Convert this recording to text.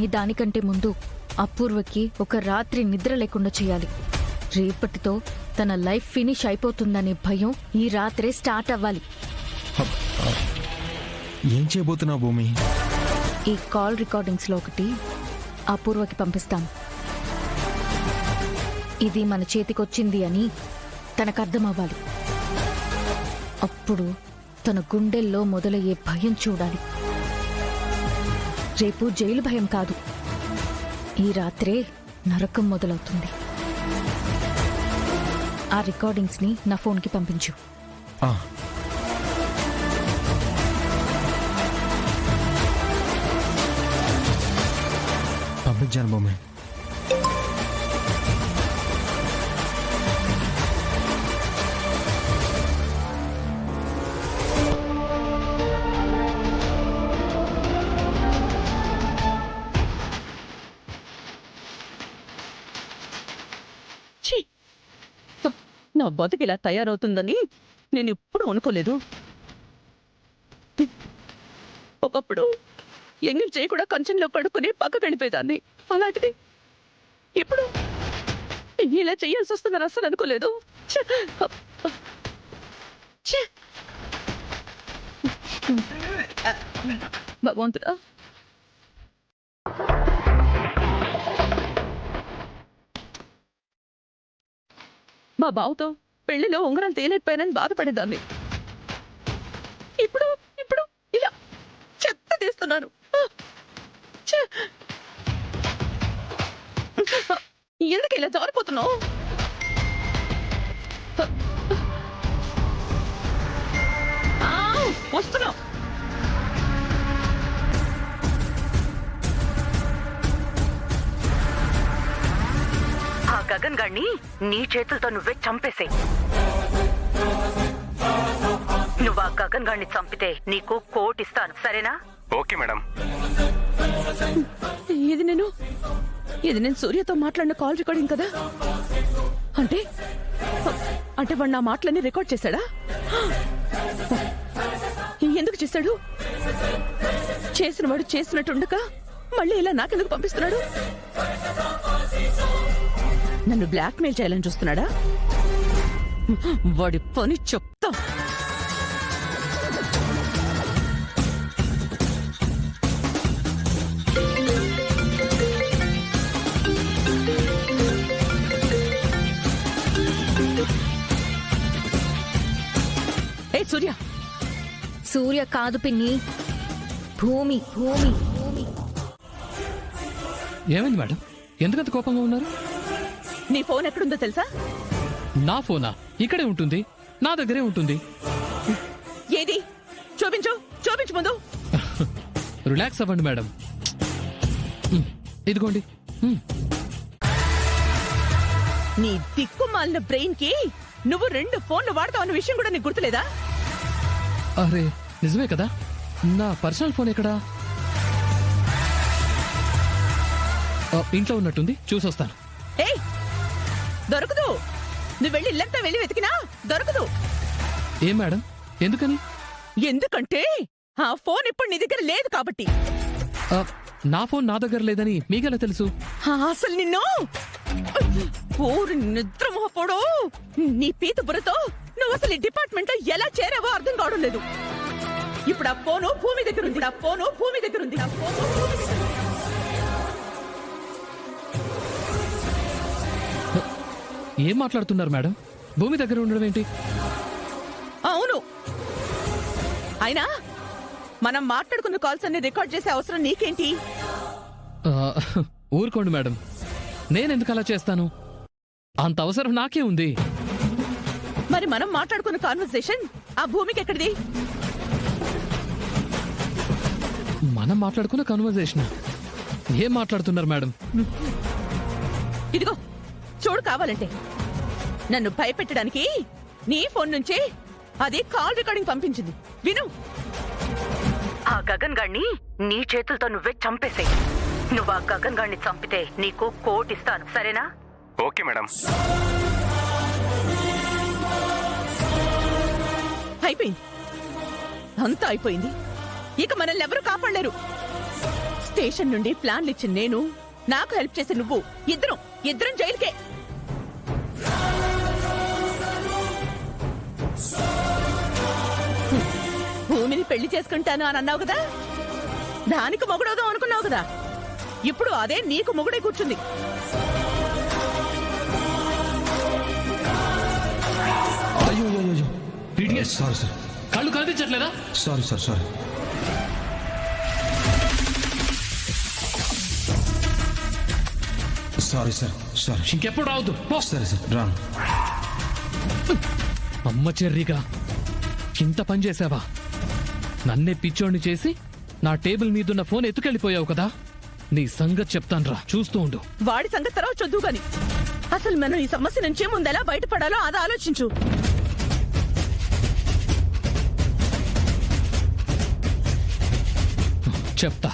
కానీ దానికంటే ముందు అపూర్వకి ఒక రాత్రి నిద్ర లేకుండా చేయాలి. రేపటితో తన లైఫ్ ఫినిష్ అయిపోతుందనే భయం ఈ రాత్రే స్టార్ట్ అవ్వాలి. ఏం చేయబోతున్నావు భూమి? ఈ కాల్ రికార్డింగ్స్ లో ఒకటి అపూర్వకి పంపిస్తాను. ఇది మన చేతికొచ్చింది అని తనకు అర్థమవ్వాలి. అప్పుడు తన గుండెల్లో మొదలయ్యే భయం చూడాలి. రేపు జైలు భయం కాదు, ఈ రాత్రే నరకం మొదలవుతుంది. ఆ రికార్డింగ్స్ ని నా ఫోన్కి పంపించు. పంపించాను భూమి. నా బతుకు ఇలా తయారవుతుందని నేను ఎప్పుడు అనుకోలేదు. ఒకప్పుడు ఎంగిల్ చేయి కూడా కంచెంలో పడుకుని పక్కకు వెళ్ళిపోయేదాన్ని. అలాంటిది ఇప్పుడు ఇలా చెయ్యాల్సి వస్తుందని అస్సలు అనుకోలేదు. భగవంతుడా, మా బావుతో పెళ్లిలో ఉంగరం తేలేకపోయానని బాధపడేదాన్ని. ఇప్పుడు ఇప్పుడు ఇలా చెత్త తీస్తున్నాను. ఎందుకు ఇలా జారిపోతున్నావు? వస్తున్నావు. ఆ గగన్ గాడిని నీ చేతులతో నువ్వే చంపేసేయ్. నువ్వు ఆ గగన్ గాడిని చంపితే నీకు కోట్ ఇస్తాను, సరేనా? Okay madam. ఇది నేను సూర్యతో మాట్లాడిన కాల్ రికార్డింగ్ కదా. అంటే అంటే వాడు నా మాటలన్నీ రికార్డ్ చేశాడా? ఎందుకు చేశాడు? చేసిన వాడు చేసినట్టుండక మళ్ళీ ఇలా నాకెందుకు పంపిస్తున్నాడు? నన్ను బ్లాక్మెయిల్ చేయాలని చూస్తున్నాడా? వాడి పని చెప్తా. ఏ సూర్య. సూర్య కాదు పిన్ని, భూమి. భూమి భూమి. ఏమైంది మేడం, ఎందుకంత కోపంగా ఉన్నారు? నీ ఫోన్ ఎక్కడుందో తెలుసా? నా ఫోనా? ఇక్కడే ఉంటుంది, నా దగ్గరే ఉంటుంది. ఏది? చూపించు, చూపించు ముందు. రిలాక్స్ అవ్వండి మేడం. ఇదిగోండి. నీ దిక్కుమాలిన బ్రెయిన్ కి నువ్వు 2 ఫోన్లు వాడతావు అన్న విషయం కూడా నీకు గుర్తులేదా? అరే నిజమే కదా, నా పర్సనల్ ఫోన్ ఎక్కడా? ఇంట్లో ఉన్నట్టుంది, చూసొస్తాను. ఏయ్, దొరకదు. నువ్వు వెళ్ళి ఇల్లంతా వెళ్ళి వెతికినా దొరకదు. ఏం మేడం, ఎందుకని? ఎందుకంటే ఆ ఫోన్ ఇప్పుడు నీ దగ్గర లేదు కాబట్టి. నా ఫోన్ నా దగ్గర లేదని మీకెలా తెలుసు? అసలు నిన్ను ఊరు నిద్రమోహపోడు. నీ పీత బుర్రతో నువ్వు అసలు ఈ డిపార్ట్మెంట్ లో ఎలా చేరావో అర్థం కావడం లేదు. ఇప్పుడు ఆ ఫోను భూమి దగ్గర ఉంది. ఆ ఫోను భూమి దగ్గర ఉంది. ఏం మాట్లాడుతున్నారు మేడం? భూమి దగ్గర ఉండడం ఏంటి? అవును, అయినా మనం మాట్లాడుకున్న కాల్స్ అన్ని రికార్డ్ చేసే అవసరం నీకేంటి? ఊరుకోండి మేడం, నేనెందుకు అలా చేస్తాను? అంత అవసరం నాకే ఉంది. మరి మనం మాట్లాడుకున్న కాన్వర్సేషన్ ఆ భూమికి ఎక్కడిది? మనం మాట్లాడుకున్న కన్వర్జేషన్ ఏం మాట్లాడుతున్నారు మేడం? ఇదిగో చూడు, కావాలంటే నన్ను భయపెట్టడానికి నీ ఫోన్ నుంచే అది కాల్ రికార్డింగ్ పంపించింది. విను. ఆ గగన్ గాడిని నీ చేతులతో నువ్వే చంపేసేయ్. నువ్వు ఆ గగన్ గాడిని చంపితే నీకు కోట్ ఇస్తాను, సరేనా? Okay madam. అయిపోయింది, అంతా అయిపోయింది. ఇక మనల్ని ఎవరు కాపాడలేరు. స్టేషన్ నుండి ప్లాన్లు ఇచ్చిన నేను, నాకు హెల్ప్ చేసి నువ్వు, ఇద్దరం జైలుకే. భూమిని పెళ్లి చేసుకుంటాను అని అన్నావు కదా, దానికి మొగుడవుదాం అనుకున్నావు కదా, ఇప్పుడు అదే నీకు మొగుడే కూర్చుంది. అయ్యో అయ్యో Idiot. సారీ సార్, కళ్ళు కనిపించట్లేదా? Sorry sir, sorry. Sorry sir, sorry. ఇంకెప్పుడు రావద్దు పో. సరే సార్, రాను. అమ్మ చెర్రిగా ఇంత పని చేసావా? నన్నే పిచ్చోడిని చేసి నా టేబుల్ మీదున్న ఫోన్ ఎత్తుకెళ్ళిపోయావు కదా, నీ సంగతి చెప్తాన్రా, చూస్తూ ఉండు. వాడి సంగతి తర్వాత చదువు గాని అసలు మనం ఈ సమస్య నుంచి ముందెలా బయటపడాలో అది ఆలోచించు. చెప్తా.